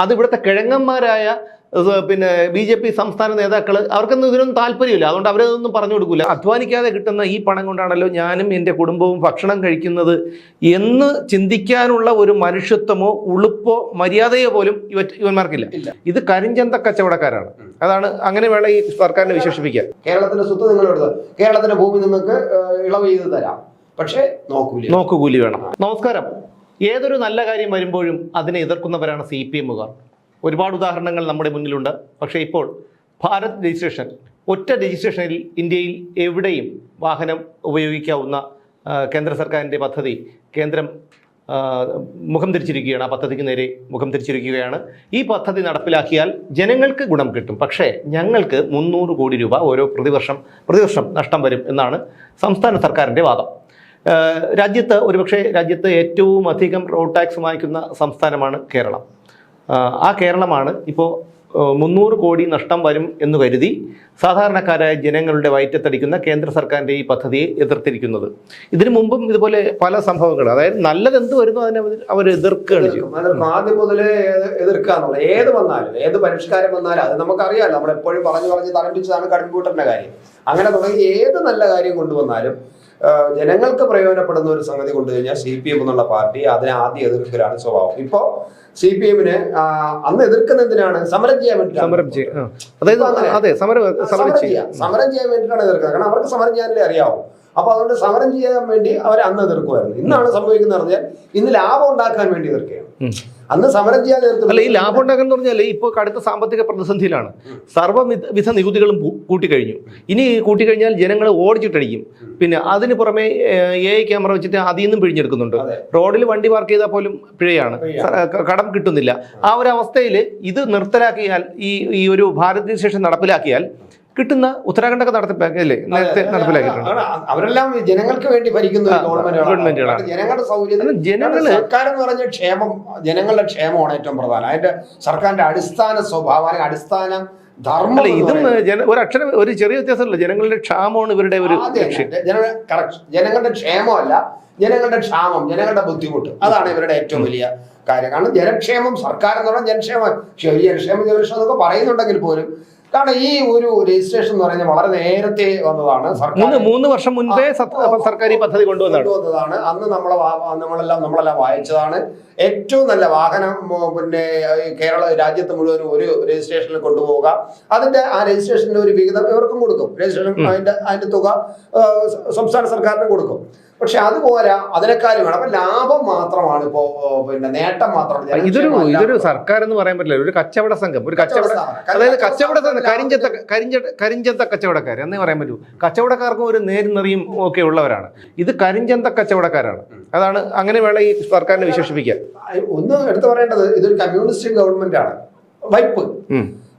അത് ഇവിടുത്തെ കിഴങ്ങന്മാരായ പിന്നെ BJP സംസ്ഥാന നേതാക്കൾ അവർക്കൊന്നും ഇതിനൊന്നും താല്പര്യമില്ല. അതുകൊണ്ട് അവരതൊന്നും പറഞ്ഞു കൊടുക്കില്ല. അധ്വാനിക്കാതെ കിട്ടുന്ന ഈ പണം കൊണ്ടാണല്ലോ ഞാനും എൻ്റെ കുടുംബവും ഭക്ഷണം കഴിക്കുന്നത് എന്ന് ചിന്തിക്കാനുള്ള ഒരു മനുഷ്യത്വമോ ഉളുപ്പോ മര്യാദയോ പോലും ഇവന്മാർക്കില്ല. ഇത് കരിഞ്ചന്ത കച്ചവടക്കാരാണ്. അതാണ് അങ്ങനെ വേണം ഈ സർക്കാരിനെ വിശേഷിപ്പിക്കാൻ. കേരളത്തിന്റെ സ്വത്ത് നിങ്ങൾ എടുത്ത് കേരളത്തിന്റെ ഭൂമി നിങ്ങൾക്ക് ഇളവ് ചെയ്ത് തരാം, പക്ഷേ നോക്കുകൂലി വേണം. നമസ്കാരം. ഏതൊരു നല്ല കാര്യം വരുമ്പോഴും അതിനെ എതിർക്കുന്നവരാണ് CPM-കാർ. ഒരുപാട് ഉദാഹരണങ്ങൾ നമ്മുടെ മുന്നിലുണ്ട്. പക്ഷേ ഇപ്പോൾ ഭാരത് രജിസ്ട്രേഷൻ, ഒറ്റ രജിസ്ട്രേഷനിൽ ഇന്ത്യയിൽ എവിടെയും വാഹനം ഉപയോഗിക്കാവുന്ന കേന്ദ്ര സർക്കാരിൻ്റെ പദ്ധതി കേന്ദ്രം മുഖം തിരിച്ചിരിക്കുകയാണ്. ആ പദ്ധതിക്ക് നേരെ മുഖം തിരിച്ചിരിക്കുകയാണ്. ഈ പദ്ധതി നടപ്പിലാക്കിയാൽ ജനങ്ങൾക്ക് ഗുണം കിട്ടും, പക്ഷേ ഞങ്ങൾക്ക് 300 കോടി രൂപ ഓരോ പ്രതിവർഷം നഷ്ടം വരും എന്നാണ് സംസ്ഥാന സർക്കാരിൻ്റെ വാദം. രാജ്യത്ത് രാജ്യത്ത് ഏറ്റവും അധികം റോഡ് ടാക്സ് വാങ്ങിക്കുന്ന സംസ്ഥാനമാണ് കേരളം. ആ കേരളമാണ് ഇപ്പോൾ 300 കോടി നഷ്ടം വരും എന്ന് കരുതി സാധാരണക്കാരായ ജനങ്ങളുടെ വയറ്റത്തടിക്കുന്ന കേന്ദ്ര സർക്കാരിൻ്റെ ഈ പദ്ധതിയെ എതിർത്തിരിക്കുന്നത്. ഇതിനു മുമ്പും ഇതുപോലെ പല സംഭവങ്ങൾ, അതായത് നല്ലത് എന്ത് വരുന്നു അതിനെ അവർ എതിർക്കുകയാണ് ചെയ്യും. ആദ്യം മുതലേ എതിർക്കാന്നുള്ള ഏത് വന്നാലും, ഏത് പരിഷ്കാരം വന്നാലും അത് നമുക്കറിയാമല്ലോ. നമ്മളെപ്പോഴും പറഞ്ഞ് തലപ്പിച്ചതാണ് കമ്പ്യൂട്ടറിന്റെ കാര്യം. അങ്ങനെ തുടങ്ങി ഏത് നല്ല കാര്യം കൊണ്ടുവന്നാലും ജനങ്ങൾക്ക് പ്രയോജനപ്പെടുന്ന ഒരു സംഗതി കൊണ്ടുകഴിഞ്ഞാൽ CPM എന്നുള്ള പാർട്ടി അതിനെ ആദ്യം എതിർക്കലാണ് സ്വഭാവം. ഇപ്പോ CPM-നെ അന്ന് എതിർക്കുന്നതിനാണ് സമരം ചെയ്യാൻ വേണ്ടിയിട്ടാണ് എതിർക്കുന്നത്. കാരണം അവർക്ക് സമരം ചെയ്യാനല്ലേ അറിയാവൂ. അപ്പൊ അതുകൊണ്ട് സമരം ചെയ്യാൻ വേണ്ടി അവർ അന്ന് എതിർക്കുമായിരുന്നു. ഇന്നാണ് സംഭവിക്കുന്നത് പറഞ്ഞാൽ ഇന്ന് ലാഭം ഉണ്ടാക്കാൻ വേണ്ടി എതിർക്കുകയാണ്. അന്ന് സമരം ചെയ്യാൻ അല്ല, ഈ ലാഭം ഉണ്ടാക്കാൻ എന്ന് പറഞ്ഞാൽ ഇപ്പോൾ കടുത്ത സാമ്പത്തിക പ്രതിസന്ധിയിലാണ്. സർവ്വവിധ നികുതികളും കൂട്ടിക്കഴിഞ്ഞു. ഇനി കൂട്ടിക്കഴിഞ്ഞാൽ ജനങ്ങൾ ഓടിച്ചിട്ടടിക്കും. പിന്നെ അതിന് പുറമെ AI ക്യാമറ വെച്ചിട്ട് അതിൽ നിന്നും പിഴിഞ്ഞെടുക്കുന്നുണ്ട്. റോഡിൽ വണ്ടി പാർക്ക് ചെയ്താൽ പോലും പിഴയാണ്, കടം കിട്ടുന്നില്ല. ആ ഒരു അവസ്ഥയിൽ ഇത് നിർത്തലാക്കിയാൽ, ഈ ഒരു ഭാരത് രജിസ്ട്രേഷൻ നടപ്പിലാക്കിയാൽ കിട്ടുന്ന ഉത്തരാഖണ്ഡൊക്കെ നേരത്തെ നടപ്പിലാക്കിയിട്ടുണ്ട്. അവരെല്ലാം ജനങ്ങൾക്ക് വേണ്ടി ഭരിക്കുന്ന ഗവൺമെന്റുകളാണ്. ജനങ്ങളുടെ സൗകര്യം, സർക്കാർ എന്ന് പറഞ്ഞ ക്ഷേമം, ജനങ്ങളുടെ ക്ഷേമമാണ് ഏറ്റവും പ്രധാനം. അതിന്റെ സർക്കാരിന്റെ അടിസ്ഥാന സ്വഭാവം, അടിസ്ഥാന ധർമ്മം. ഇതും ഒരു ചെറിയ വ്യത്യാസമല്ല. ജനങ്ങളുടെ ക്ഷാമമാണ് ഇവരുടെ ഒരു ലക്ഷ്യം. ജനങ്ങളുടെ ക്ഷേമമല്ല, ജനങ്ങളുടെ ക്ഷാമം, ജനങ്ങളുടെ ബുദ്ധിമുട്ട്, അതാണ് ഇവരുടെ ഏറ്റവും വലിയ കാര്യം. കാരണം ജനക്ഷേമം, സർക്കാർ എന്ന് പറഞ്ഞാൽ ജനക്ഷേമം എന്നൊക്കെ പറയുന്നുണ്ടെങ്കിൽ പോലും, കാരണം ഈ ഒരു രജിസ്ട്രേഷൻ എന്ന് പറയുന്നത് വളരെ നേരത്തെ വന്നതാണ്. 3 വർഷം മുൻപേ സർക്കാർ ഈ പദ്ധതി കൊണ്ടുവന്നതാണ്. അന്ന് നമ്മളെല്ലാം വായിച്ചതാണ്. ഏറ്റവും നല്ല വാഹനം പിന്നെ രാജ്യത്ത് മുഴുവൻ ഒരു രജിസ്ട്രേഷനിൽ കൊണ്ടുപോവുക, അതിന്റെ ആ രജിസ്ട്രേഷന്റെ ഒരു വിഹിതം ഇവർക്കും കൊടുക്കും. രജിസ്ട്രേഷൻ അതിന്റെ തുക സംസ്ഥാന സർക്കാരിന് കൊടുക്കും. പക്ഷെ അതുപോലെ അതിനേക്കാളും വേണം. അപ്പൊ ലാഭം മാത്രമാണ് ഇപ്പോ, പിന്നെ നേട്ടം മാത്രമാണ്. ഇതൊരു സർക്കാർ എന്ന് പറയാൻ പറ്റില്ല, ഒരു കച്ചവട സംഘം, അതായത് കരിഞ്ചന്ത കച്ചവടക്കാർ എന്നേ പറയാൻ പറ്റൂ. കച്ചവടക്കാർക്കും ഒരു നേരിനെറിയും ഒക്കെ ഉള്ളവരാണ്. ഇത് കരിഞ്ചന്ത കച്ചവടക്കാരാണ്. അതാണ്, അങ്ങനെ വേണം ഈ സർക്കാരിനെ വിശേഷിപ്പിക്കാൻ. ഒന്ന് എടുത്തു പറയേണ്ടത്, ഇതൊരു കമ്മ്യൂണിസ്റ്റ് ഗവൺമെന്റ് ആണ്. വൈപ്പ്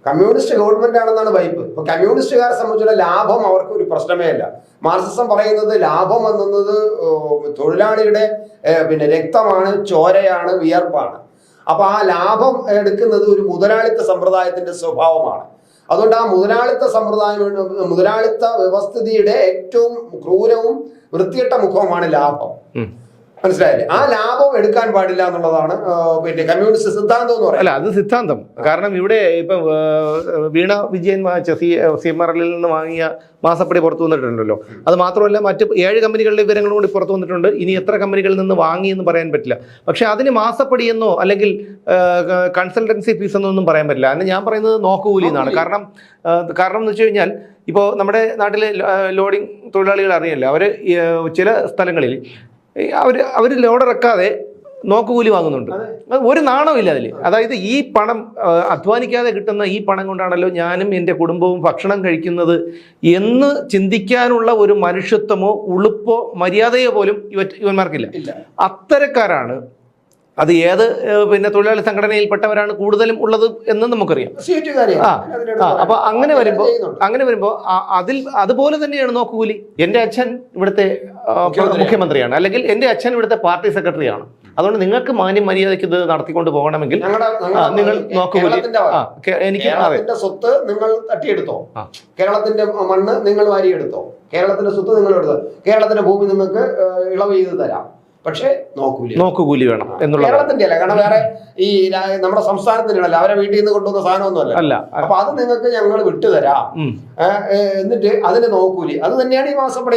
കമ്മ്യൂണിസ്റ്റ് ഗവൺമെന്റ് ആണെന്നാണ് വൈപ്പ്. ഇപ്പൊ കമ്മ്യൂണിസ്റ്റുകാരെ സംബന്ധിച്ചുള്ള ലാഭം അവർക്ക് ഒരു പ്രശ്നമേ അല്ല. മാർക്സിസം പറയുന്നത് ലാഭം എന്നത് തൊഴിലാളിയുടെ പിന്നെ രക്തമാണ്, ചോരയാണ്, വിയർപ്പാണ്. അപ്പൊ ആ ലാഭം എടുക്കുന്നത് ഒരു മുതലാളിത്ത സമ്പ്രദായത്തിന്റെ സ്വഭാവമാണ്. അതുകൊണ്ട് ആ മുതലാളിത്ത വ്യവസ്ഥിതിയുടെ ഏറ്റവും ക്രൂരവും വൃത്തികെട്ട മുഖവുമാണ് ലാഭം. മനസ്സിലായില്ലേ? ആ ലാഭം എടുക്കാൻ പാടില്ല എന്നുള്ളതാണ് പിന്നെ കമ്മ്യൂണിസ്റ്റ് സിദ്ധാന്തം എന്ന് പറയുന്നത്. അല്ല, അത് സിദ്ധാന്തം. കാരണം ഇവിടെ ഇപ്പം വീണ വിജയൻ വാങ്ങിച്ച CMRL നിന്ന് വാങ്ങിയ മാസപ്പടി പുറത്തു വന്നിട്ടുണ്ടല്ലോ. അത് മാത്രമല്ല, മറ്റ് 7 കമ്പനികളുടെ വിവരങ്ങളും കൂടി പുറത്തു വന്നിട്ടുണ്ട്. ഇനി എത്ര കമ്പനികളിൽ നിന്ന് വാങ്ങിയെന്ന് പറയാൻ പറ്റില്ല. പക്ഷെ അതിന് മാസപ്പടി എന്നോ അല്ലെങ്കിൽ കൺസൾട്ടൻസി ഫീസ് എന്നോ ഒന്നും പറയാൻ പറ്റില്ല. അതിന് ഞാൻ പറയുന്നത് നോക്കുകൂലി എന്നാണ്. കാരണം എന്ന് വെച്ച് കഴിഞ്ഞാൽ, ഇപ്പോൾ നമ്മുടെ നാട്ടിലെ ലോഡിംഗ് തൊഴിലാളികൾ അറിയില്ല, അവർ ചില സ്ഥലങ്ങളിൽ അവർ ലോഡിറക്കാതെ നോക്കുകൂലി വാങ്ങുന്നുണ്ട്. ഒരു നാണമില്ല അതിൽ. അതായത് ഈ പണം അധ്വാനിക്കാതെ കിട്ടുന്ന ഈ പണം കൊണ്ടാണല്ലോ ഞാനും എൻ്റെ കുടുംബവും ഭക്ഷണം കഴിക്കുന്നത് എന്ന് ചിന്തിക്കാനുള്ള ഒരു മനുഷ്യത്വമോ ഉളുപ്പോ മര്യാദയോ പോലും ഇവന്മാർക്കില്ല. അത്തരക്കാരാണ്. അത് ഏത് പിന്നെ തൊഴിലാളി സംഘടനയിൽപ്പെട്ടവരാണ് കൂടുതലും ഉള്ളത് എന്ന് നമുക്കറിയാം. അപ്പൊ അങ്ങനെ വരുമ്പോ അതുപോലെ തന്നെയാണ് നോക്കുകൂലി. എൻ്റെ അച്ഛൻ ഇവിടുത്തെ മുഖ്യമന്ത്രിയാണ്, അല്ലെങ്കിൽ എൻ്റെ അച്ഛൻ ഇവിടുത്തെ പാർട്ടി സെക്രട്ടറിയാണ്. അതുകൊണ്ട് നിങ്ങൾക്ക് മാന്യം മര്യാദയ്ക്ക് ഇത് നടത്തിക്കൊണ്ട് പോകണമെങ്കിൽ നിങ്ങൾ നോക്കുകൂലി. കേരളത്തിന്റെ സ്വത്ത് നിങ്ങൾ തട്ടിയെടുത്തോ, കേരളത്തിന്റെ മണ്ണ് നിങ്ങൾ വാരിയെടുത്തോ, കേരളത്തിന്റെ സ്വത്ത് നിങ്ങൾ എടുത്തോ, കേരളത്തിന്റെ ഭൂമി നിങ്ങൾക്ക് ഇളവ് ചെയ്ത് തരാം, പക്ഷെ നോക്കുകൂലി വേണം എന്നുള്ളത് കേരളത്തിന്റെ അല്ല, കാരണം വേറെ ഈ നമ്മുടെ സംസ്ഥാനത്തിനാണല്ലോ, അവരെ വീട്ടിൽ നിന്ന് കൊണ്ടുവന്ന സാധനമൊന്നും അല്ല. അപ്പൊ അത് നിങ്ങൾക്ക് ഞങ്ങൾ വിട്ടുതരാം, എന്നിട്ട് അതിന് നോക്കൂലി. അത് തന്നെയാണ് ഈ മാസപ്പടി.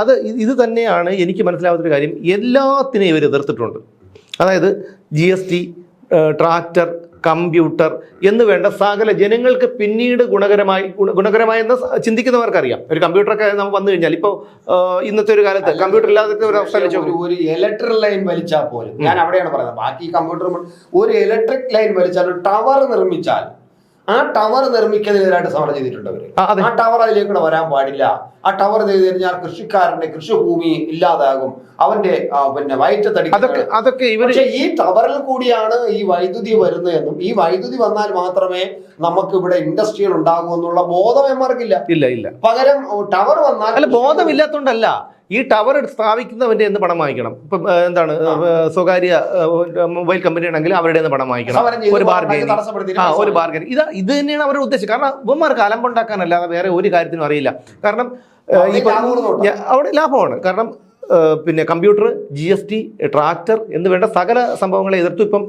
അത് ഇത് തന്നെയാണ് എനിക്ക് മനസ്സിലാവാത്തൊരു കാര്യം. എല്ലാത്തിനെയും ഇവർ എതിർത്തിട്ടുണ്ട്. അതായത് GST, ട്രാക്ടർ, കമ്പ്യൂട്ടർ എന്ന് വേണ്ട സകല ജനങ്ങൾക്ക് പിന്നീട് ഗുണകരമായെന്ന് ചിന്തിക്കുന്നവർക്കറിയാം. ഒരു കമ്പ്യൂട്ടറൊക്കെ നമുക്ക് വന്നു കഴിഞ്ഞാൽ ഇപ്പോൾ ഇന്നത്തെ ഒരു കാലത്ത് കമ്പ്യൂട്ടർ ഇല്ലാത്ത ഒരു അവസ്ഥ ഒരു ഇലക്ട്രിക് ലൈൻ വലിച്ചാൽ പോലും, ഞാൻ അവിടെയാണ് പറയുന്നത്, ബാക്കി കമ്പ്യൂട്ടർ ഒരു ഇലക്ട്രിക് ലൈൻ വലിച്ചാൽ, ഒരു ടവർ നിർമ്മിച്ചാൽ, ആ ടവർ നിർമ്മിക്കുന്നതിനായിട്ട് സമരം ചെയ്തിട്ടുണ്ട് അവര്. ആ ടവർ അതിലേക്കൂടെ വരാൻ പാടില്ല. ആ ടവർ ചെയ്ത് കഴിഞ്ഞാൽ കൃഷിക്കാരന്റെ കൃഷിഭൂമി ഇല്ലാതാകും, അവന്റെ പിന്നെ അതൊക്കെ പക്ഷെ ഈ ടവറിൽ കൂടിയാണ് ഈ വൈദ്യുതി വരുന്നതെന്നും ഈ വൈദ്യുതി വന്നാൽ മാത്രമേ നമുക്ക് ഇവിടെ ഇൻഡസ്ട്രികൾ ഉണ്ടാകൂ എന്നുള്ള ബോധം എമാർക്കില്ല. ഇല്ല. പകരം ടവർ വന്നാൽ ബോധമില്ലാത്തോണ്ടല്ല. ഈ ടവർ സ്ഥാപിക്കുന്നവന്റെ എന്ന് പണം വാങ്ങിക്കണം. ഇപ്പം എന്താണ്, സ്വകാര്യ മൊബൈൽ കമ്പനി ആണെങ്കിൽ അവരുടെ പണം വാങ്ങിക്കണം. ഒരു ബാർഗൻ ഇത് തന്നെയാണ് അവരുടെ ഉദ്ദേശം. കാരണം ഇവന്മാർക്ക് അലമ്പുണ്ടാക്കാനല്ലാതെ വേറെ ഒരു കാര്യത്തിനും അറിയില്ല. കാരണം അവിടെ ലാഭമാണ്. കാരണം പിന്നെ കമ്പ്യൂട്ടർ, GST, ട്രാക്ടർ എന്ന് വേണ്ട സകല സംഭവങ്ങളെ എതിർത്തു ഇപ്പം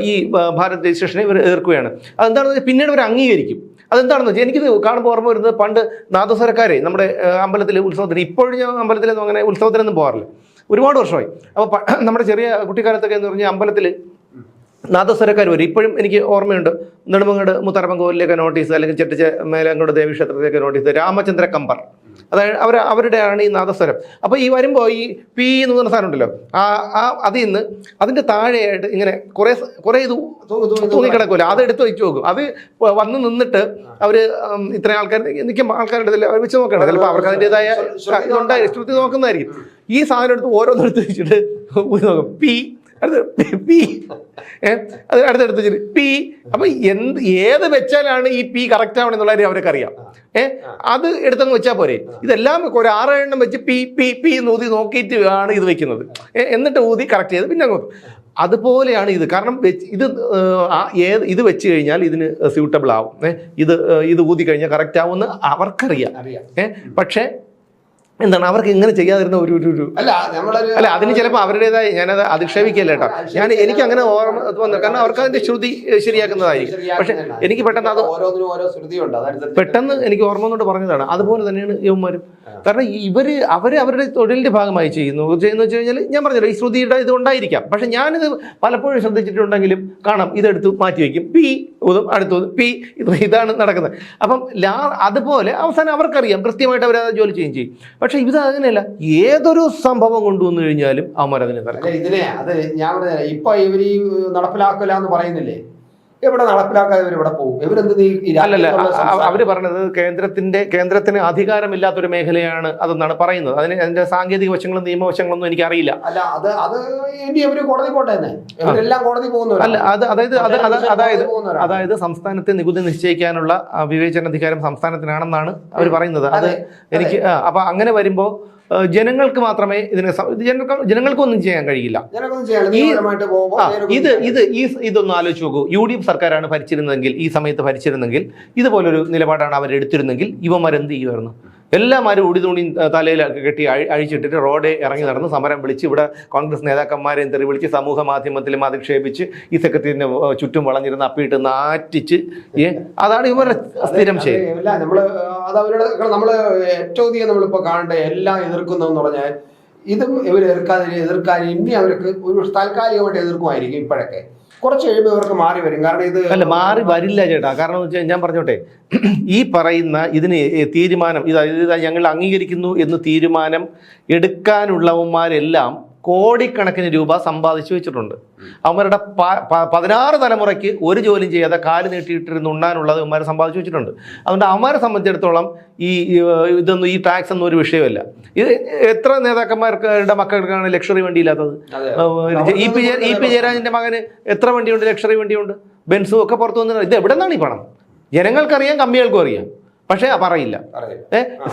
ഈ ഭാരത് രജിസ്ട്രേഷനെ ഇവർ എതിർക്കുകയാണ്. അതെന്താണെന്ന് വെച്ചാൽ പിന്നീട് അവർ അംഗീകരിക്കും. അതെന്താണെന്ന് വെച്ചാൽ എനിക്കിത് കാണുമ്പോൾ ഓർമ്മ വരുന്നത്, പണ്ട് നാദസ്വരക്കാരെ നമ്മുടെ അമ്പലത്തിൽ ഉത്സവത്തിന്, ഇപ്പോഴും ഞാൻ അമ്പലത്തിലൊന്നും അങ്ങനെ ഉത്സവത്തിനൊന്നും പോകാറില്ല, ഒരുപാട് വർഷമായി. അപ്പോൾ നമ്മുടെ ചെറിയ കുട്ടിക്കാലത്തൊക്കെ എന്ന് പറഞ്ഞാൽ അമ്പലത്തിൽ നാദസ്വരക്കാർ വരും. ഇപ്പോഴും എനിക്ക് ഓർമ്മയുണ്ട്, നെടുമങ്ങാട് മുത്തറമ്പൻ കോവിലേക്ക് നോട്ടീസ്, അല്ലെങ്കിൽ ചെട്ടിച്ച മേലങ്കോട് ദേവീക്ഷേത്രത്തിലേക്ക് നോട്ടീസ്, രാമചന്ദ്ര കമ്പർ, അതായത് അവരുടെയാണ് ഈ നാദസ്വരം. അപ്പോൾ ഈ വരുമ്പോൾ ഈ പി എന്ന് പറഞ്ഞ സാധനം ഉണ്ടല്ലോ, അതിൽ നിന്ന് അതിൻ്റെ താഴെയായിട്ട് ഇങ്ങനെ കുറേ ഇത് തൂങ്ങിക്കിടക്കുമല്ലോ, അത് എടുത്ത് വെച്ച് നോക്കും. അത് വന്ന് നിന്നിട്ട് അവർ ഇത്രയും ആൾക്കാർ നിൽക്കുമ്പോൾ ആൾക്കാരുടെ ഇതിൽ അവർ വെച്ച് നോക്കണം. ചിലപ്പോൾ അവർക്ക് അതിൻ്റെതായ ഇതുണ്ടായി ശ്രുതി നോക്കുന്നതായിരിക്കും. ഈ സാധനം എടുത്ത് ഓരോന്നെടുത്ത് വെച്ചിട്ട് നോക്കും, പി അത് അടുത്തെടുത്ത് വെച്ചിട്ട് പി. അപ്പൊ ഏത് വെച്ചാലാണ് ഈ പി കറക്റ്റ് ആവണെന്നുള്ള കാര്യം അവർക്ക് അറിയാം. അത് എടുത്തങ്ങ് വെച്ചാൽ പോരെ. ഇതെല്ലാം ഒരു 6 എണ്ണം വെച്ച് പി എന്ന് ഊതി നോക്കിയിട്ട് ആണ് ഇത് വെക്കുന്നത്. എന്നിട്ട് ഊതി കറക്റ്റ് ചെയ്ത് പിന്നെ അങ്ങോട്ട്. അതുപോലെയാണ് ഇത്. കാരണം ഇത് വെച്ച് കഴിഞ്ഞാൽ ഇതിന് സ്യൂട്ടബിൾ ആവും, ഇത് ഊതി കഴിഞ്ഞാൽ കറക്റ്റ് ആവുമെന്ന് അവർക്കറിയാം. പക്ഷേ എന്താണ് അവർക്ക് ഇങ്ങനെ ചെയ്യാതിരുന്ന ഒരു അല്ല, അതിന് ചിലപ്പോൾ അവരുടേതായി, ഞാനത് അധിക്ഷേപിക്കല്ല കേട്ടോ, എനിക്ക് അങ്ങനെ ഓർമ്മ വന്നു. കാരണം അവർക്ക് അതിന്റെ ശ്രുതി ശരിയാക്കുന്നതായിരിക്കും. പക്ഷെ എനിക്ക് പെട്ടെന്ന് അത് പെട്ടെന്ന് എനിക്ക് ഓർമ്മ കൊണ്ട് പറഞ്ഞതാണ്. അതുപോലെ തന്നെയാണ് യവന്മാരും. കാരണം അവരുടെ തൊഴിലിന്റെ ഭാഗമായി ചെയ്യുന്നു വെച്ച് കഴിഞ്ഞാൽ, ഞാൻ പറഞ്ഞല്ലോ, ഈ ശ്രുതിയുടെ ഇത് ഉണ്ടായിരിക്കാം. പക്ഷെ ഞാനിത് പലപ്പോഴും ശ്രദ്ധിച്ചിട്ടുണ്ടെങ്കിലും കാണാം, ഇതെടുത്ത് മാറ്റി വയ്ക്കും, പി ഊതും, അടുത്തത് പി, ഇതാണ് നടക്കുന്നത്. അപ്പം അതുപോലെ അവസാനം അവർക്കറിയാം, കൃത്യമായിട്ട് അവർ ജോലി ചെയ്യുകയും ചെയ്യും. പക്ഷെ ഇത് അങ്ങനെയല്ല, ഏതൊരു സംഭവം കൊണ്ടുവന്നു കഴിഞ്ഞാലും അവന്മാരതിനെ ഞാൻ പറഞ്ഞ ഇപ്പൊ ഇവർ ഈ നടപ്പിലാക്കില്ല എന്ന് പറയുന്നില്ലേ, എവിടെ നടപ്പിലാക്കാതെ ഇവരെവിടെ പോകും? അല്ലല്ല, അവര് പറഞ്ഞത് കേന്ദ്രത്തിന് അധികാരമില്ലാത്തൊരു മേഖലയാണ് അതെന്നാണ് പറയുന്നത്. അതിന്റെ സാങ്കേതിക വശങ്ങളും നിയമവശങ്ങളൊന്നും എനിക്ക് അറിയില്ല. അല്ല, അത് ഇനി അവര് കോടതി പോട്ടെ, ഇവരെല്ലാം കോടതി പോകുന്നു. അല്ല, അതായത് സംസ്ഥാനത്തെ നികുതി നിശ്ചയിക്കാനുള്ള വിവേചനാധികാരം സംസ്ഥാനത്തിനാണെന്നാണ് അവർ പറയുന്നത്. അത് എനിക്ക് അപ്പൊ അങ്ങനെ വരുമ്പോ ജനങ്ങൾക്ക് മാത്രമേ ജനങ്ങൾക്കൊന്നും ചെയ്യാൻ കഴിയില്ല. ഇതൊന്നും ആലോചിച്ച് നോക്കൂ. UDF സർക്കാരാണ് ഭരിച്ചിരുന്നതെങ്കിൽ, ഈ സമയത്ത് ഭരിച്ചിരുന്നെങ്കിൽ, ഇതുപോലൊരു നിലപാടാണ് അവരെടുത്തിരുന്നെങ്കിൽ ഇവന്മാരെന്ത് ചെയ്യുമായിരുന്നു? എല്ലാവരും ഉടിതുണി തലയിൽ കെട്ടി അഴിച്ചിട്ടിട്ട് റോഡേ ഇറങ്ങി നടന്ന് സമരം വിളിച്ച്, ഇവിടെ കോൺഗ്രസ് നേതാക്കന്മാരെയും തെറി വിളിച്ച്, സമൂഹ മാധ്യമത്തിലും അധിക്ഷേപിച്ച്, ഈ സെക്രട്ടറിനെ ചുറ്റും വളഞ്ഞിരുന്ന് അപ്പിയിട്ട് നാറ്റിച്ച്, അതാണ് ഇവരുടെ സ്ഥിരം ശൈലി. നമ്മള് ഏറ്റവും അധികം നമ്മളിപ്പോ കാണേണ്ട എല്ലാം എതിർക്കുന്നതെന്ന് പറഞ്ഞാൽ, ഇതും ഇവർ എതിർക്കാൻ ഇനി അവർക്ക് ഒരു താൽക്കാലികമായിട്ട് എതിർക്കുമായിരിക്കും. ഇപ്പോഴൊക്കെ കുറച്ച് കഴിയുമ്പോൾ ഇവർക്ക് മാറി വരും. കാരണം ഇത് അല്ല, മാറി വരില്ല ചേട്ടാ. കാരണം എന്ന് വെച്ചാൽ ഞാൻ പറഞ്ഞോട്ടെ, ഈ പറയുന്ന ഇതിന് തീരുമാനം ഇത് ഞങ്ങൾ അംഗീകരിക്കുന്നു എന്ന് തീരുമാനം എടുക്കാനുള്ളവന്മാരെല്ലാം കോടിക്കണക്കിന് രൂപ സമ്പാദിച്ചു വെച്ചിട്ടുണ്ട്. അവരുടെ 16 തലമുറയ്ക്ക് ഒരു ജോലിയും ചെയ്യാതെ കാല് നീട്ടിയിട്ടിരുന്ന് ഉണ്ണാനുള്ളത് അവന്മാരെ സമ്പാദിച്ചു വെച്ചിട്ടുണ്ട്. അതുകൊണ്ട് അവന്മാരെ സംബന്ധിച്ചിടത്തോളം ഈ ടാക്സ് ഒന്നും ഒരു വിഷയമല്ല. ഇത് എത്ര നേതാക്കന്മാരുടെ മക്കൾക്കാണ് ലക്ഷറി വണ്ടി ഇല്ലാത്തത്? ഇ പി ജയരാജന്റെ മകന് എത്ര വണ്ടിയുണ്ട്? ലക്ഷറി വണ്ടിയുണ്ട്, ബെൻസും ഒക്കെ പുറത്തു വന്നത്. ഇത് എവിടെ നിന്നാണ് ഈ പണം? ജനങ്ങൾക്കറിയാം, കമ്മികൾക്കും അറിയാം, പക്ഷേ പറയില്ല.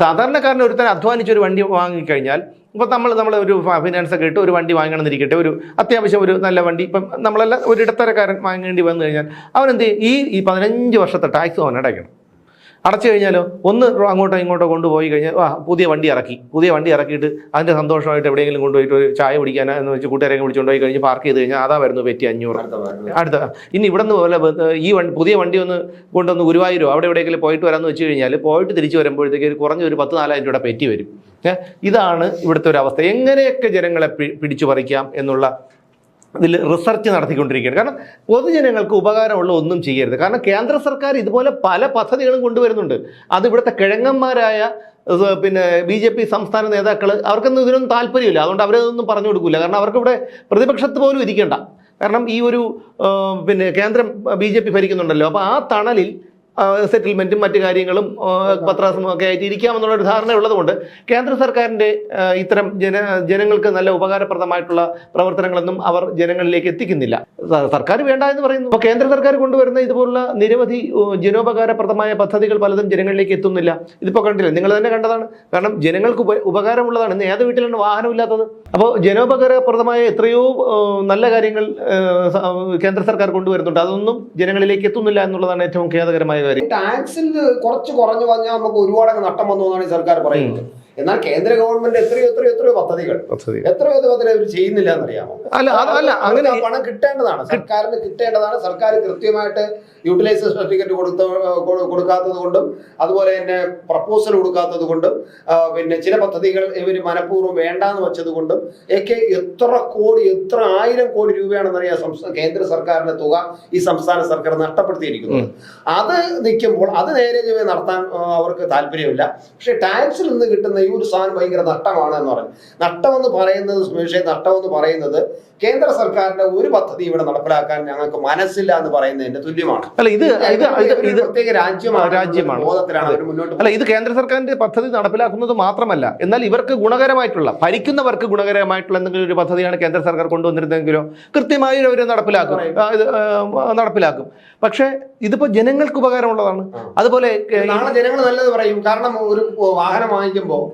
സാധാരണക്കാരന് ഒരുത്തരം അധ്വാനിച്ചൊരു വണ്ടി വാങ്ങിക്കഴിഞ്ഞാൽ, ഇപ്പോൾ നമ്മൾ ഒരു ഫിനാൻസ് ഒക്കെ ഇട്ട് ഒരു വണ്ടി വാങ്ങണമെന്നിരിക്കട്ടെ, ഒരു അത്യാവശ്യം ഒരു നല്ല വണ്ടി, ഇപ്പം നമ്മളെല്ലാം ഒരു ഇടത്തരക്കാരൻ വാങ്ങേണ്ടി വന്നു കഴിഞ്ഞാൽ അവനെന്ത് ചെയ്യും? ഈ 15 വർഷത്തെ ടാക്സ് അവൻ അടയ്ക്കണം. അടച്ചു കഴിഞ്ഞാലോ ഒന്ന് അങ്ങോട്ടോ ഇങ്ങോട്ടോ കൊണ്ടുപോയി കഴിഞ്ഞാൽ പുതിയ വണ്ടി ഇറക്കിയിട്ട് അതിൻ്റെ സന്തോഷമായിട്ട് എവിടെയെങ്കിലും കൊണ്ടുപോയിട്ട് ഒരു ചായ കുടിക്കാനോ എന്ന് വെച്ച് കൂട്ടുകാരെ വിളിച്ചുകൊണ്ട് പോയി കഴിഞ്ഞ് പാർക്ക് ചെയ്ത് കഴിഞ്ഞാൽ അതാ വരുന്നു പെറ്റി 500. അടുത്ത ഇനി ഇവിടെ നിന്ന് പോലെ പുതിയ വണ്ടി ഒന്ന് കൊണ്ടുവന്ന് ഗുരുവായൂരോ അവിടെ എവിടെയെങ്കിലും പോയിട്ട് വരാമെന്ന് വെച്ച് കഴിഞ്ഞാൽ പോയിട്ട് തിരിച്ച് വരുമ്പോഴത്തേക്ക് ഒരു കുറഞ്ഞ ഒരു 10,000-4,000 രൂപ പെറ്റി വരും. ഇതാണ് ഇവിടുത്തെ ഒരു അവസ്ഥ. എങ്ങനെയൊക്കെ ജനങ്ങളെ പിടിച്ചു പറിക്കാം എന്നുള്ള ഇതിൽ റിസർച്ച് നടത്തിക്കൊണ്ടിരിക്കുകയാണ്. കാരണം പൊതുജനങ്ങൾക്ക് ഉപകാരമുള്ള ഒന്നും ചെയ്യരുത്. കാരണം കേന്ദ്ര സർക്കാർ ഇതുപോലെ പല പദ്ധതികളും കൊണ്ടുവരുന്നുണ്ട്. അത് ഇവിടുത്തെ കിഴങ്ങന്മാരായ പിന്നെ BJP സംസ്ഥാന നേതാക്കൾ അവർക്കൊന്നും ഇതിനൊന്നും താല്പര്യമില്ല. അതുകൊണ്ട് അവരതൊന്നും പറഞ്ഞു കൊടുക്കില്ല. കാരണം അവർക്ക് ഇവിടെ പ്രതിപക്ഷത്ത് പോലും ഇരിക്കേണ്ട. കാരണം ഈ ഒരു പിന്നെ കേന്ദ്രം BJP ഭരിക്കുന്നുണ്ടല്ലോ. അപ്പോൾ ആ തണലിൽ സെറ്റിൽമെൻറ്റും മറ്റു കാര്യങ്ങളും പത്രാസമൊക്കെ ഒക്കെ ആയിട്ട് ഇരിക്കാമെന്നുള്ളൊരു ധാരണ ഉള്ളതുകൊണ്ട് കേന്ദ്ര സർക്കാരിൻ്റെ ഇത്തരം ജനങ്ങൾക്ക് നല്ല ഉപകാരപ്രദമായിട്ടുള്ള പ്രവർത്തനങ്ങളൊന്നും അവർ ജനങ്ങളിലേക്ക് എത്തിക്കുന്നില്ല. സർക്കാർ വേണ്ട എന്ന് പറയുന്നു. അപ്പോൾ കേന്ദ്ര സർക്കാർ കൊണ്ടുവരുന്ന ഇതുപോലുള്ള നിരവധി ജനോപകാരപ്രദമായ പദ്ധതികൾ പലതും ജനങ്ങളിലേക്ക് എത്തുന്നില്ല. ഇതിപ്പോൾ കണ്ടില്ല, നിങ്ങൾ തന്നെ കണ്ടതാണ്. കാരണം ജനങ്ങൾക്ക് ഉപകാരമുള്ളതാണ്. ഇന്ന് ഏത് വീട്ടിലാണ് വാഹനമില്ലാത്തത്? അപ്പോൾ ജനോപകാരപ്രദമായ എത്രയോ നല്ല കാര്യങ്ങൾ കേന്ദ്ര സർക്കാർ കൊണ്ടുവരുന്നുണ്ട്. അതൊന്നും ജനങ്ങളിലേക്ക് എത്തുന്നില്ല എന്നുള്ളതാണ് ഏറ്റവും ഖേദകരമായ. ടാക്സിൽ കുറച്ച് കുറഞ്ഞു പറഞ്ഞാൽ നമുക്ക് ഒരുപാട് നഷ്ടം വന്നു എന്നാണ് സർക്കാർ പറയുന്നത്. എന്നാൽ കേന്ദ്ര ഗവൺമെന്റ് എത്രയോ പദ്ധതികൾ അവർ ചെയ്യുന്നില്ല എന്നറിയാമോ? അങ്ങനെ പണം കിട്ടേണ്ടതാണ്, സർക്കാരിന് കിട്ടേണ്ടതാണ്. സർക്കാർ കൃത്യമായിട്ട് യൂട്ടിലൈസേഷൻ സർട്ടിഫിക്കറ്റ് കൊടുക്കാത്തത് കൊണ്ടും അതുപോലെ തന്നെ പ്രപ്പോസൽ കൊടുക്കാത്തത് കൊണ്ടും പിന്നെ ചില പദ്ധതികൾ ഇവർ മനഃപൂർവ്വം വേണ്ടാന്ന് വെച്ചത് കൊണ്ടും ഒക്കെ എത്ര 1000 കോടി രൂപയാണെന്നറിയാം കേന്ദ്ര സർക്കാരിന്റെ തുക ഈ സംസ്ഥാന സർക്കാർ നഷ്ടപ്പെടുത്തിയിരിക്കുന്നത്. അത് നിൽക്കുമ്പോൾ അത് നേരെ നടത്താൻ അവർക്ക് താല്പര്യമില്ല. പക്ഷെ ടാക്സിൽ നിന്ന് കിട്ടുന്ന ഈ ഒരു സാധനം ഭയങ്കര നഷ്ടമാണ് എന്ന് പറഞ്ഞു. നഷ്ടമെന്ന് പറയുന്നത് സുമേഷേ, നഷ്ടമെന്ന് പറയുന്നത് കേന്ദ്ര സർക്കാരിന്റെ ഒരു പദ്ധതി ഇവിടെ നടപ്പിലാക്കാൻ ഞങ്ങൾക്ക് മനസ്സില്ല എന്ന് പറയുന്നതിന്റെ തുല്യമാണ്. അല്ല ഇത് പ്രത്യേക രാജ്യമാണ് ബോധത്തിലാണ് അവർ മുന്നോട്ട്. അല്ല ഇത് കേന്ദ്ര സർക്കാരിന്റെ പദ്ധതി നടപ്പിലാക്കുന്നത് മാത്രമല്ല, എന്നാൽ ഇവർക്ക് ഗുണകരമായിട്ടുള്ള ഭരിക്കുന്നവർക്ക് ഗുണകരമായിട്ടുള്ള എന്തെങ്കിലും ഒരു പദ്ധതിയാണ് കേന്ദ്ര സർക്കാർ കൊണ്ടുവന്നിരുന്നെങ്കിലോ കൃത്യമായി അവർ നടപ്പിലാക്കും. പക്ഷേ ഇതിപ്പോ ജനങ്ങൾക്ക് ഉപകാരമുള്ളതാണ്. അതുപോലെ നാളെ ജനങ്ങൾ നല്ലത് പറയും. കാരണം ഒരു വാഹനം വാങ്ങിക്കുമ്പോൾ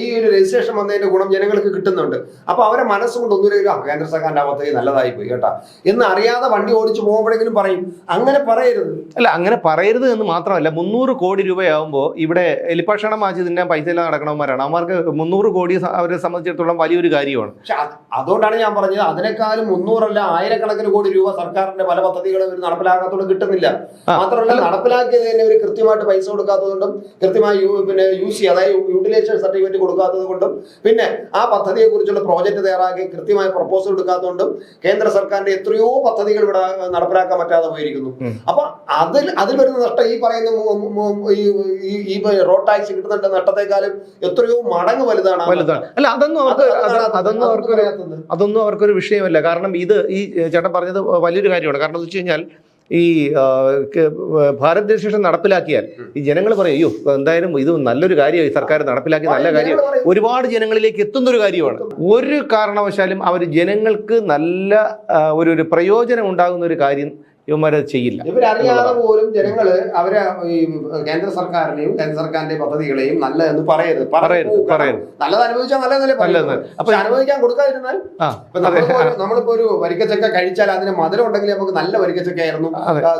ഈ ഒരു രജിസ്ട്രേഷൻ വന്നതിന്റെ ഗുണം ജനങ്ങൾക്ക് കിട്ടുന്നുണ്ട്. അപ്പൊ അവരെ മനസ്സുകൊണ്ട് ഒന്നുമില്ല കേന്ദ്ര സർക്കാരിന്റെ പദ്ധതി നല്ലതായി പോയി കേട്ടാ എന്ന് അറിയാതെ വണ്ടി ഓടിച്ചു പോകുമ്പോഴെങ്കിലും പറയും. അങ്ങനെ പറയരുത്. അല്ല അങ്ങനെ പറയരുത് എന്ന് മാത്രമല്ല, 300 കോടി രൂപയാകുമ്പോൾ ഇവിടെ എലിപ്പക്ഷണം വാങ്ങിച്ച് തിന്നാൻ പൈസ എല്ലാം നടക്കണവന്മാരാണ്. അവർക്ക് 300 കോടി അവരെ സംബന്ധിച്ചിടത്തോളം വലിയൊരു കാര്യമാണ്. പക്ഷെ അതുകൊണ്ടാണ് ഞാൻ പറഞ്ഞത്, അതിനേക്കാളും 300 അല്ല 1000-കണക്കിന് കോടി രൂപ സർക്കാരിന്റെ പല പദ്ധതികളും ഇവർ നടപ്പിലാക്കാത്തതുകൊണ്ട് കിട്ടുന്നില്ല. മാത്രമല്ല നടപ്പിലാക്കിയത് തന്നെ ഇവർ കൃത്യമായിട്ട് പൈസ കൊടുക്കാത്തതുകൊണ്ടും കൃത്യമായി യൂസ് ചെയ്യുക, അതായത് യൂട്ടിലൈസേഷൻ സർട്ടിഫിക്കറ്റ് കൊടുക്കാത്തത് കൊണ്ടും പിന്നെ ആ പദ്ധതിയെ കുറിച്ചുള്ള പ്രോജക്റ്റ് തയ്യാറാക്കി കൃത്യമായ പ്രപ്പോസൽ എടുക്കാത്തതുകൊണ്ടും കേന്ദ്ര സർക്കാരിന്റെ എത്രയോ പദ്ധതികൾ ഇവിടെ നടപ്പിലാക്കാൻ പറ്റാതെ പോയിരിക്കുന്നു. അപ്പൊ അതിൽ വരുന്ന നഷ്ടം ഈ പറയുന്ന ഈ റോഡ് ടാക്സ് കിട്ടുന്ന നഷ്ടത്തെക്കാളും എത്രയോ മടങ്ങ് വലുതാണ്. അല്ല അതൊന്നും അവർക്കൊരു വിഷയമല്ല. കാരണം ഈ ചേട്ടൻ പറഞ്ഞത് വലിയൊരു കാര്യമാണ്. കാരണം എന്ന് വെച്ച് കഴിഞ്ഞാൽ ഈ ഭാരത് രജിസ്ട്രേഷൻ നടപ്പിലാക്കിയാൽ ഈ ജനങ്ങൾ പറയും, അയ്യോ എന്തായാലും ഇത് നല്ലൊരു കാര്യമായി, സർക്കാർ നടപ്പിലാക്കിയ നല്ല കാര്യം, ഒരുപാട് ജനങ്ങളിലേക്ക് എത്തുന്നൊരു കാര്യമാണ്. ഒരു കാരണവശാലും അവർ ജനങ്ങൾക്ക് നല്ല ഒരു പ്രയോജനം ഉണ്ടാകുന്ന ഒരു കാര്യം ഇവന്മാരത് ചെയ്യില്ല. ഇവരറിയാതെ പോലും ജനങ്ങള് അവരെ ഈ കേന്ദ്ര സർക്കാരിനെയും കേന്ദ്ര സർക്കാരിന്റെ പദ്ധതികളെയും നല്ലതെന്ന് പറയരുത്. നല്ലത് അനുഭവിച്ചാൽ നല്ലതല്ലേ. അപ്പൊ അനുഭവിക്കാൻ കൊടുക്കാതിരുന്നാൽ നമ്മളിപ്പോ ഒരു വരിക്കച്ചക്ക കഴിച്ചാൽ അതിന് മധുരം ഉണ്ടെങ്കിൽ നമുക്ക് നല്ല വരിക്കച്ചക്കയായിരുന്നു,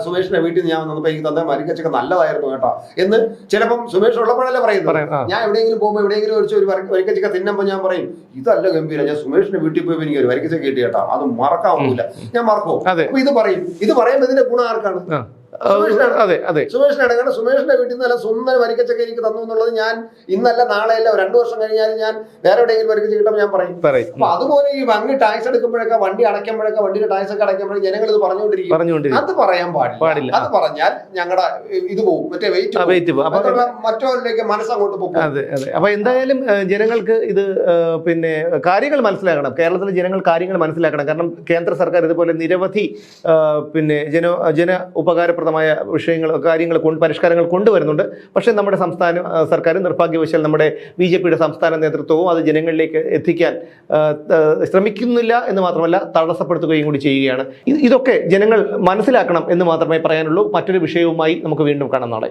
സുമേഷിന്റെ വീട്ടിൽ നിന്ന് ഞാൻ വന്നപ്പോ എനിക്ക് തന്ന വരിക്കച്ചക്ക നല്ലതായിരുന്നു കേട്ടോ എന്ന് ചിലപ്പം സുമേഷ് ഉള്ളപ്പോഴല്ലേ പറയുന്നത്. ഞാൻ എവിടെയെങ്കിലും പോകുമ്പോൾ എവിടെയെങ്കിലും ഒരു വരിക്കച്ചക്ക തിന്നുമ്പോൾ ഞാൻ പറയും ഇതല്ല ഗംഭീരം, ഞാൻ സുമേഷിന്റെ വീട്ടിൽ പോയി എനിക്ക് ഒരു വരിക്കച്ചക്ക കിട്ടി കേട്ടോ, അത് മറക്കാവൂല, ഞാൻ മറക്കോ. അപ്പൊ ഇത് പറയും ഇതിന്റെ ഗുണം ആർക്കാണ്? സുമേഷിനാണ്. കാരണം സുമേഷിന്റെ വീട്ടിൽ നിന്ന് നല്ല സുന്ദര വരിക്കച്ചക്ക എനിക്ക് തന്നു എന്നുള്ളത് ഞാൻ ഇന്നല്ല നാളെയല്ല 2 വർഷം കഴിഞ്ഞാലും ഞാൻ വേറെ എവിടെയെങ്കിലും വരിക്കച്ചക്ക കിട്ടുമ്പോൾ ഞാൻ പറയും. അപ്പൊ അതുപോലെ ഈ വണ്ടി ടാക്സ് എടുക്കുമ്പോഴൊക്കെ വണ്ടി അടയ്ക്കുമ്പോഴൊക്കെ വണ്ടിയുടെ ടാക്സ് ഒക്കെ അടയ്ക്കുമ്പോഴേ ജനങ്ങൾ ഇത് പറഞ്ഞുകൊണ്ടിരിക്കും. അത് പറയാൻ പാടില്ല. അത് പറഞ്ഞാൽ ഞങ്ങളുടെ ഇത് പോകും, മറ്റേ വെയിറ്റ് മറ്റവരിലേക്ക് മനസ്സങ്ങോട്ട് പോകും. അപ്പൊ എന്തായാലും ജനങ്ങൾക്ക് ഇത് പിന്നെ കാര്യങ്ങൾ മനസ്സിലാക്കണം. കേരളത്തിലെ ജനങ്ങൾ കാര്യങ്ങൾ മനസ്സിലാക്കണം. കാരണം കേന്ദ്ര സർക്കാർ ഇതുപോലെ നിരവധി പിന്നെ ജന ഉപകാരപ്രദമായ കാര്യങ്ങൾ പരിഷ്കാരങ്ങൾ കൊണ്ടുവരുന്നുണ്ട്. പക്ഷേ നമ്മുടെ സംസ്ഥാന സർക്കാർ നിർഭാഗ്യവശാൽ നമ്മുടെ BJPയുടെ സംസ്ഥാന നേതൃത്വവും അത് ജനങ്ങളിലേക്ക് എത്തിക്കാൻ ശ്രമിക്കുന്നില്ല എന്ന് മാത്രമല്ല തടസ്സപ്പെടുത്തുകയും കൂടി ചെയ്യുകയാണ്. ഇതൊക്കെ ജനങ്ങൾ മനസ്സിലാക്കണം എന്ന് മാത്രമേ പറയാനുള്ളൂ. മറ്റൊരു വിഷയവുമായി നമുക്ക് വീണ്ടും കാണാം നാളെ.